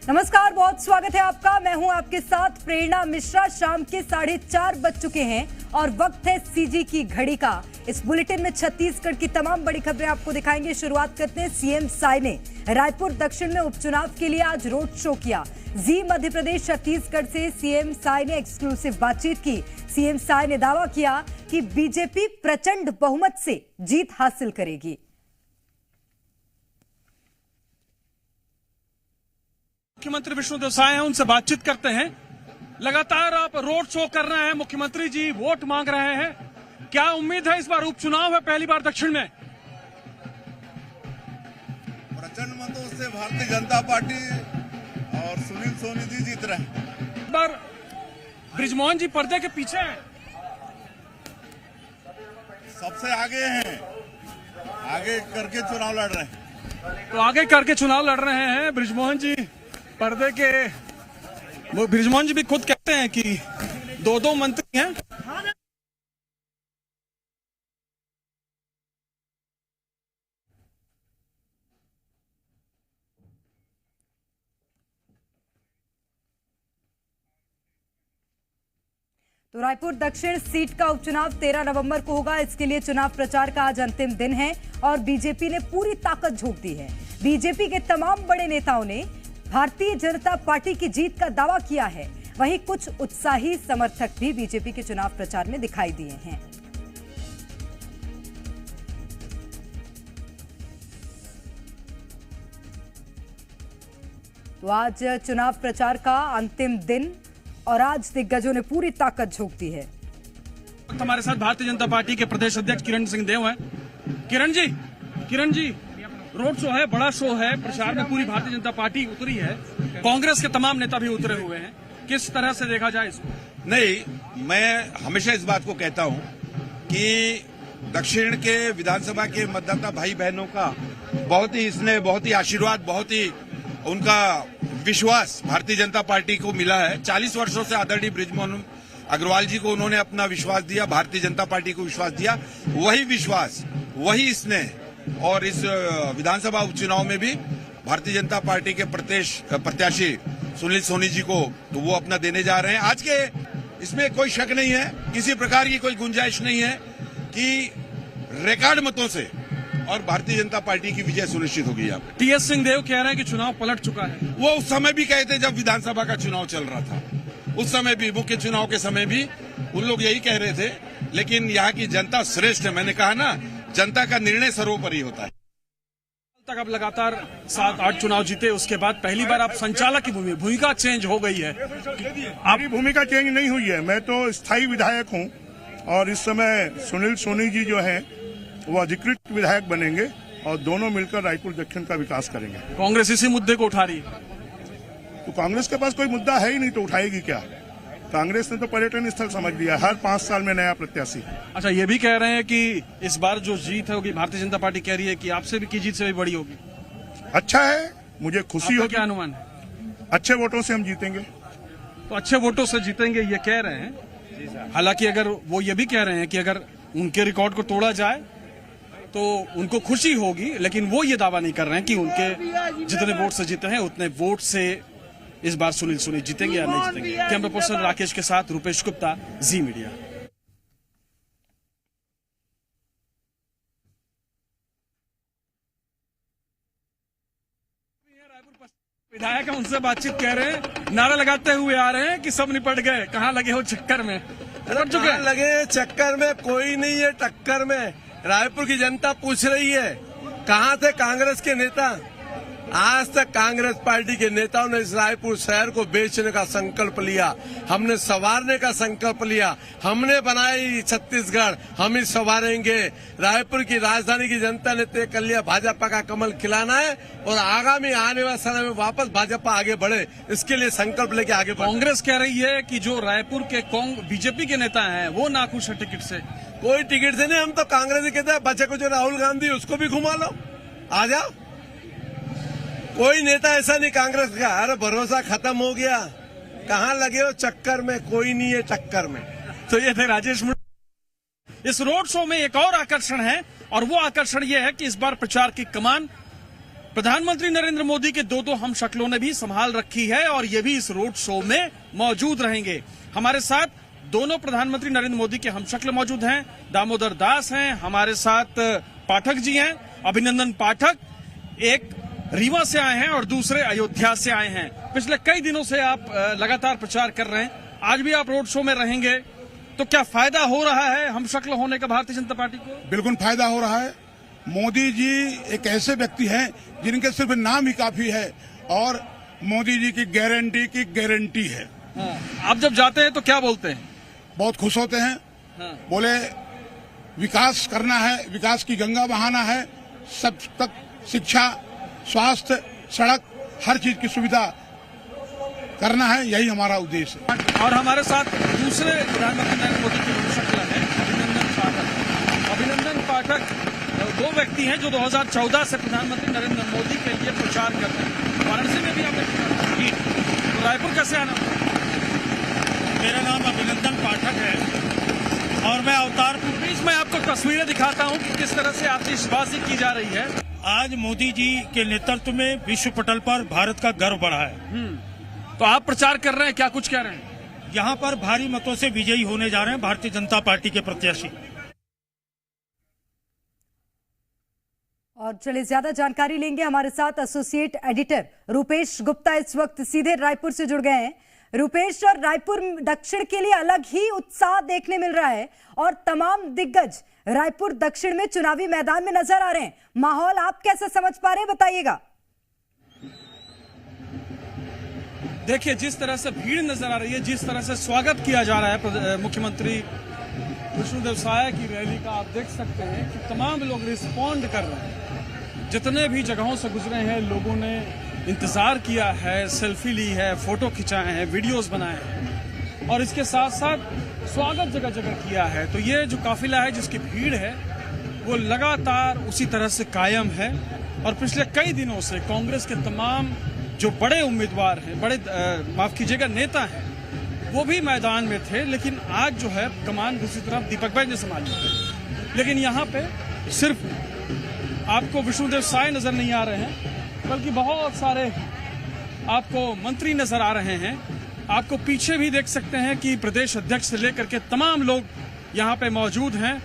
नमस्कार, बहुत स्वागत है आपका। मैं हूं आपके साथ प्रेरणा मिश्रा। शाम के 4:30 बज चुके हैं और वक्त है सीजी की घड़ी का। इस बुलेटिन में छत्तीसगढ़ की तमाम बड़ी खबरें आपको दिखाएंगे। शुरुआत करते हैं सीएम साय ने रायपुर दक्षिण में उपचुनाव के लिए आज रोड शो किया। जी मध्य प्रदेश छत्तीसगढ़ से सीएम साय ने एक्सक्लूसिव बातचीत की। सीएम साय ने दावा किया कि बीजेपी प्रचंड बहुमत से जीत हासिल करेगी। मुख्यमंत्री विष्णुदेव साय हैं, उनसे बातचीत करते हैं। लगातार आप रोड शो कर रहे हैं, मुख्यमंत्री जी वोट मांग रहे हैं, क्या उम्मीद है? इस बार उपचुनाव है, पहली बार दक्षिण में। प्रचंड मतों से भारतीय जनता पार्टी और सुनील सोनी जी जीत रहे हैं। इस बार बृजमोहन जी पर्दे के पीछे हैं, सबसे आगे हैं, आगे करके चुनाव लड़ रहे हैं। तो आगे करके चुनाव लड़ रहे हैं बृजमोहन जी पर्दे के। बृजमोहन जी भी खुद कहते हैं कि दो मंत्री हैं। तो रायपुर दक्षिण सीट का उपचुनाव 13 नवंबर को होगा। इसके लिए चुनाव प्रचार का आज अंतिम दिन है और बीजेपी ने पूरी ताकत झोंक दी है। बीजेपी के तमाम बड़े नेताओं ने भारतीय जनता पार्टी की जीत का दावा किया है। वहीं कुछ उत्साही समर्थक भी बीजेपी के चुनाव प्रचार में दिखाई दिए हैं। तो आज चुनाव प्रचार का अंतिम दिन और आज दिग्गजों ने पूरी ताकत झोंक दी है। हमारे साथ भारतीय जनता पार्टी के प्रदेश अध्यक्ष किरण सिंह देव हैं। किरण जी रोड शो है, बड़ा शो है, प्रचार में पूरी भारतीय जनता पार्टी उतरी है, कांग्रेस के तमाम नेता भी उतरे हुए हैं। किस तरह से देखा जाए इसको? नहीं, मैं हमेशा इस बात को कहता हूं कि दक्षिण के विधानसभा के मतदाता भाई बहनों का बहुत ही स्नेह, बहुत ही आशीर्वाद, बहुत ही उनका विश्वास भारतीय जनता पार्टी को मिला है। 40 वर्षों से आदरणीय बृजमोहन अग्रवाल जी को उन्होंने अपना विश्वास दिया, भारतीय जनता पार्टी को विश्वास दिया। वही विश्वास, वही स्नेह और इस विधानसभा उपचुनाव में भी भारतीय जनता पार्टी के प्रत्याशी सुनील सोनी जी को तो वो अपना देने जा रहे हैं। आज के इसमें कोई शक नहीं है, किसी प्रकार की कोई गुंजाइश नहीं है कि रिकॉर्ड मतों से और भारतीय जनता पार्टी की विजय सुनिश्चित होगी। यहाँ पे टीएस सिंह देव कह रहे हैं कि चुनाव पलट चुका है। वो उस समय भी कहते जब विधानसभा का चुनाव चल रहा था, उस समय भी, मुख्य चुनाव के समय भी उन लोग यही कह रहे थे। लेकिन यहाँ की जनता श्रेष्ठ है। मैंने कहा ना, जनता का निर्णय सर्वोपरि होता है। तक आप लगातार 7-8 चुनाव जीते, उसके बाद पहली बार आप संचालक की भूमिका चेंज हो गई है। आपकी भूमिका चेंज नहीं हुई है। मैं तो स्थायी विधायक हूं और इस समय सुनील सोनी जी जो हैं वो अधिकृत विधायक बनेंगे और दोनों मिलकर रायपुर दक्षिण का विकास करेंगे। कांग्रेस इसी मुद्दे को उठा रही है। तो कांग्रेस के पास कोई मुद्दा है ही नहीं तो उठाएगी क्या? कांग्रेस ने तो पर्यटन स्थल समझ लिया, हर 5 साल में नया प्रत्याशी। अच्छा, ये भी कह रहे हैं कि इस बार जो जीत होगी, भारतीय जनता पार्टी कह रही है कि आपसे भी की जीत से भी बड़ी होगी। अच्छा है, मुझे खुशी होगी। क्या अनुमान है? अच्छे वोटों से हम जीतेंगे। तो अच्छे वोटों से जीतेंगे ये कह रहे हैं। हालांकि अगर वो ये भी कह रहे हैं कि अगर उनके रिकॉर्ड को तोड़ा जाए तो उनको खुशी होगी, लेकिन वो ये दावा नहीं कर रहे हैं कि उनके जितने वोट से जीते हैं उतने वोट से इस बार सुनील सोनी जीतेंगे या नहीं जीतेंगे। कैमरा पर्सन राकेश के साथ रूपेश गुप्ता, जी मीडिया। विधायक उनसे बातचीत कह रहे हैं, नारा लगाते हुए आ रहे हैं कि सब निपट गए। कहाँ लगे हो चक्कर में? लगे चक्कर में कोई नहीं है, टक्कर में। रायपुर की जनता पूछ रही है कहाँ थे कांग्रेस के नेता? आज तक कांग्रेस पार्टी के नेताओं ने इस रायपुर शहर को बेचने का संकल्प लिया, हमने संवारने का संकल्प लिया, हमने बनाई छत्तीसगढ़, हम ही संवारेंगे। रायपुर की राजधानी की जनता ने तय कर लिया भाजपा का कमल खिलाना है और आगामी आने वाले समय में वापस भाजपा आगे बढ़े, इसके लिए संकल्प लेके आगे बढ़े। कांग्रेस कह रही है कि जो रायपुर के बीजेपी के नेता हैं वो नाखुश है टिकट से। कोई टिकट से नहीं, हम तो कांग्रेस ही कहते हैं बच्चे को जो राहुल गांधी उसको भी घुमा लो, आ जाओ। कोई नेता ऐसा नहीं कांग्रेस का, अरे भरोसा खत्म हो गया, कहाँ लगे हो चक्कर में, कोई नहीं है टक्कर में। तो ये थे राजेश। इस रोड शो में एक और आकर्षण है और वो आकर्षण ये है कि इस बार प्रचार की कमान प्रधानमंत्री नरेंद्र मोदी के दो हम शक्लों ने भी संभाल रखी है और ये भी इस रोड शो में मौजूद रहेंगे। हमारे साथ दोनों प्रधानमंत्री नरेंद्र मोदी के हम शक्ल मौजूद हैं। दामोदर दास हैं, हमारे साथ पाठक जी हैं, अभिनंदन पाठक, एक रीवा से आए हैं और दूसरे अयोध्या से आए हैं। पिछले कई दिनों से आप लगातार प्रचार कर रहे हैं, आज भी आप रोड शो में रहेंगे, तो क्या फायदा हो रहा है हम शक्ल होने का भारतीय जनता पार्टी को? बिल्कुल फायदा हो रहा है। मोदी जी एक ऐसे व्यक्ति हैं जिनके सिर्फ नाम ही काफी है और मोदी जी की गारंटी है। आप जब जाते हैं तो क्या बोलते हैं? बहुत खुश होते हैं। बोले विकास करना है, विकास की गंगा बहाना है, सब तक शिक्षा, स्वास्थ्य, सड़क, हर चीज की सुविधा करना है, यही हमारा उद्देश्य है। और हमारे साथ दूसरे प्रधानमंत्री नरेंद्र मोदी की हम शक्ल है अभिनंदन पाठक। अभिनंदन पाठक दो व्यक्ति हैं जो 2014 से प्रधानमंत्री नरेंद्र मोदी के लिए प्रचार कर रहे हैं। वाराणसी में भी आपने की, तो रायपुर कैसे आना? मेरा नाम अभिनंदन पाठक है और मैं अवतारपुर। बीच में आपको तस्वीरें दिखाता हूं कि किस तरह से आतिशबाजी की जा रही है। आज मोदी जी के नेतृत्व में विश्व पटल पर भारत का गर्व बढ़ा है। तो आप प्रचार कर रहे हैं, क्या कुछ कह रहे हैं? यहाँ पर भारी मतों से विजयी होने जा रहे हैं भारतीय जनता पार्टी के प्रत्याशी। और चलिए ज्यादा जानकारी लेंगे, हमारे साथ एसोसिएट एडिटर रुपेश गुप्ता इस वक्त सीधे रायपुर से जुड़ गए हैं। रुपेश, और रायपुर दक्षिण के लिए अलग ही उत्साह देखने मिल रहा है और तमाम दिग्गज रायपुर दक्षिण में चुनावी मैदान में नजर आ रहे हैं। माहौल आप कैसे समझ पा रहे हैं, बताइएगा। देखिए, जिस तरह से भीड़ नजर आ रही है, जिस तरह से स्वागत किया जा रहा है मुख्यमंत्री विष्णुदेव साय की रैली का, आप देख सकते हैं कि तमाम लोग रिस्पॉन्ड कर रहे हैं। जितने भी जगहों से गुजरे हैं, लोगों ने इंतजार किया है, सेल्फी ली है, फोटो खिंचाए हैं, वीडियोस बनाए हैं और इसके साथ साथ स्वागत जगह जगह किया है। तो ये जो काफिला है, जिसकी भीड़ है, वो लगातार उसी तरह से कायम है। और पिछले कई दिनों से कांग्रेस के तमाम जो बड़े उम्मीदवार हैं, बड़े माफ कीजिएगा नेता हैं, वो भी मैदान में थे। लेकिन आज जो है कमान दूसरी तरफ दीपक भाई ने संभाली। लेकिन यहाँ पे सिर्फ आपको विष्णुदेव साय नजर नहीं आ रहे हैं, बल्कि बहुत सारे आपको मंत्री नजर आ रहे हैं। आपको पीछे भी देख सकते हैं कि प्रदेश अध्यक्ष से लेकर के तमाम लोग यहाँ पे मौजूद हैं।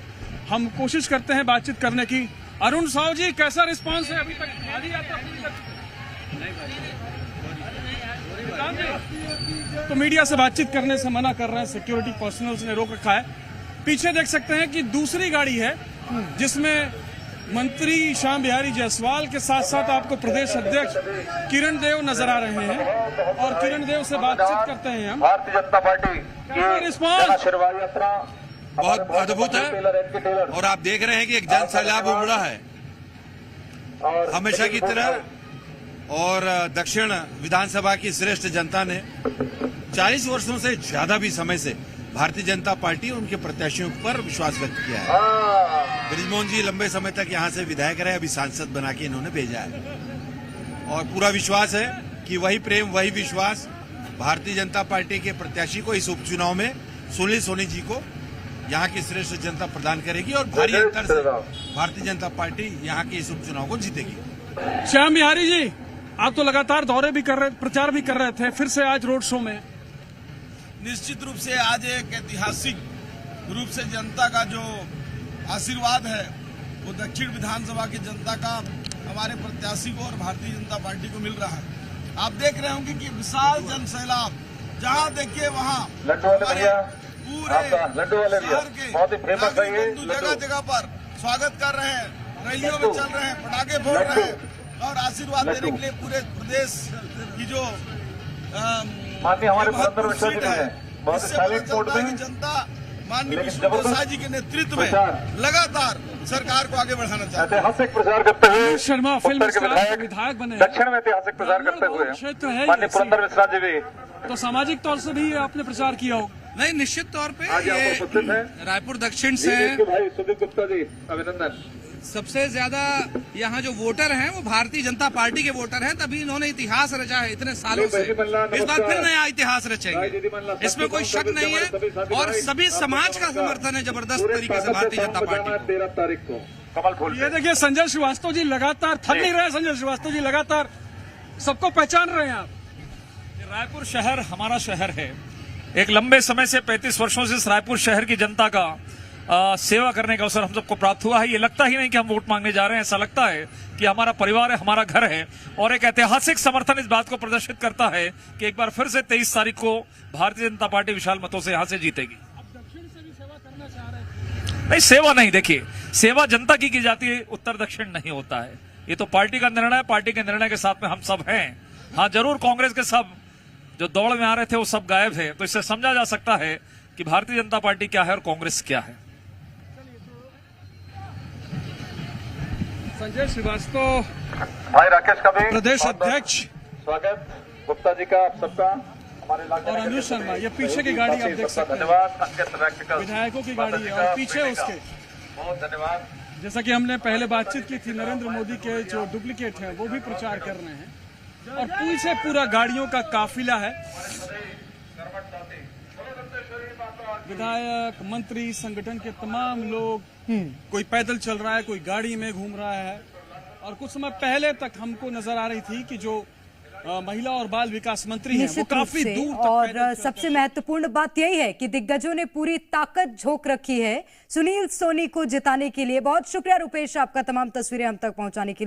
हम कोशिश करते हैं बातचीत करने की। अरुण साव जी, कैसा रिस्पांस है अभी तक? तो मीडिया से बातचीत करने से मना कर रहे हैं, सिक्योरिटी पर्सनल्स ने रोक रखा है। पीछे देख सकते हैं कि दूसरी गाड़ी है जिसमें मंत्री श्याम बिहारी जायसवाल के साथ साथ आपको प्रदेश अध्यक्ष किरण देव नजर आ रहे हैं और किरण देव से बातचीत करते हैं हम। भारतीय जनता पार्टी की रिस्पांस आशीर्वाद यात्रा बहुत अद्भुत है और आप देख रहे हैं कि एक जन सैलाब उमड़ा है हमेशा की तरह। और दक्षिण विधानसभा की श्रेष्ठ जनता ने 40 वर्षों से ज्यादा भी समय से भारतीय जनता पार्टी और उनके प्रत्याशियों पर विश्वास व्यक्त किया है। बृजमोहन जी लंबे समय तक यहाँ से विधायक रहे, अभी सांसद बना के इन्होंने भेजा है और पूरा विश्वास है कि वही प्रेम, वही विश्वास भारतीय जनता पार्टी के प्रत्याशी को इस उपचुनाव में सुनील सोनी जी को यहाँ की श्रेष्ठ जनता प्रदान करेगी और भारी अंतर से भारतीय जनता पार्टी यहाँ के इस उपचुनाव को जीतेगी। श्याम बिहारी जी, आप तो लगातार दौरे भी कर रहे, प्रचार भी कर रहे थे, फिर से आज रोड शो में। निश्चित रूप से आज एक ऐतिहासिक रूप से जनता का जो आशीर्वाद है वो दक्षिण विधानसभा की जनता का हमारे प्रत्याशी को और भारतीय जनता पार्टी को मिल रहा है। आप देख रहे होंगे कि विशाल जन सैलाब, जहां देखिए वहां पूरे शहर के नागरिक जगह जगह पर स्वागत कर रहे हैं, रैलियों में चल रहे हैं, पटाखे फोड़ रहे हैं और आशीर्वाद देने के लिए पूरे प्रदेश की जो माननीय हमारे पुरंदर विश्वविद्यालय है बहुत साइलेंट मोड में जनता माननीय विष्णुदेव साय जी के नेतृत्व में लगातार सरकार को आगे बढ़ाना चाहते हैं। ऐतिहासिक प्रचार करते हुए शर्मा फिल्म उत्तर के विधायक बने, दक्षिण में ऐतिहासिक प्रचार करते हुए क्षेत्र है माननीय पुरंदर मिश्रा जी भी, तो सामाजिक तौर से भी आपने प्रचार किया हो? नहीं, निश्चित तौर पे आज यहाँ पर उपस्थित है रायपुर दक्षिण से भाई सुदीप गुप्ता जी, अभिनंदन। सबसे ज्यादा यहाँ जो वोटर हैं वो भारतीय जनता पार्टी के वोटर हैं, तभी इन्होंने इतिहास रचा है इतने सालों से। इस बार फिर नया इतिहास रचेंगे, इसमें कोई शक नहीं है। और सभी समाज का समर्थन है जबरदस्त तरीके से भारतीय जनता पार्टी। 13 तारीख को कमल फूल ये देखिए संजय श्रीवास्तव जी लगातार थक नहीं रहे। संजय श्रीवास्तव जी लगातार सबको पहचान रहे हैं आप। रायपुर शहर हमारा शहर है। एक लंबे समय से 35 वर्षों से इस रायपुर शहर की जनता का सेवा करने का अवसर हम सबको प्राप्त हुआ है। ये लगता ही नहीं कि हम वोट मांगने जा रहे हैं, ऐसा लगता है कि हमारा परिवार है, हमारा घर है। और एक ऐतिहासिक समर्थन इस बात को प्रदर्शित करता है कि एक बार फिर से 23 तारीख को भारतीय जनता पार्टी विशाल मतों से यहां से जीतेगी। नहीं, सेवा नहीं, देखिए सेवा जनता की जाती है, उत्तर दक्षिण नहीं होता है। ये तो पार्टी का निर्णय है, पार्टी के निर्णय के साथ में हम सब हैं। हाँ जरूर कांग्रेस के सब जो दौड़ में आ रहे थे वो सब गायब है, तो इससे समझा जा सकता है कि भारतीय जनता पार्टी क्या है और कांग्रेस क्या है। संजय श्रीवास्तव भाई राकेश का भी प्रदेश अध्यक्ष स्वागत गुप्ता जी का आप सबका हमारे इलाके और अनुज शर्मा, ये पीछे की गाड़ी आप देख सकते हैं, धन्यवाद अंकित व्यक्त कर विधायकों की गाड़ी है और पीछे उसके, बहुत धन्यवाद। जैसा कि हमने पहले बातचीत की थी, नरेंद्र मोदी के जो डुप्लीकेट हैं वो भी प्रचार कर रहे हैं और पीछे पूरा गाड़ियों का काफिला है। विधायक, मंत्री, संगठन के तमाम लोग, कोई पैदल चल रहा है, कोई गाड़ी में घूम रहा है। और कुछ समय पहले तक हमको नजर आ रही थी कि जो महिला और बाल विकास मंत्री हैं वो काफी दूर तक और सबसे महत्वपूर्ण बात यही है कि दिग्गजों ने पूरी ताकत झोंक रखी है सुनील सोनी को जिताने के लिए। बहुत शुक्रिया रुपेश आपका तमाम तस्वीरें हम तक पहुंचाने के लिए।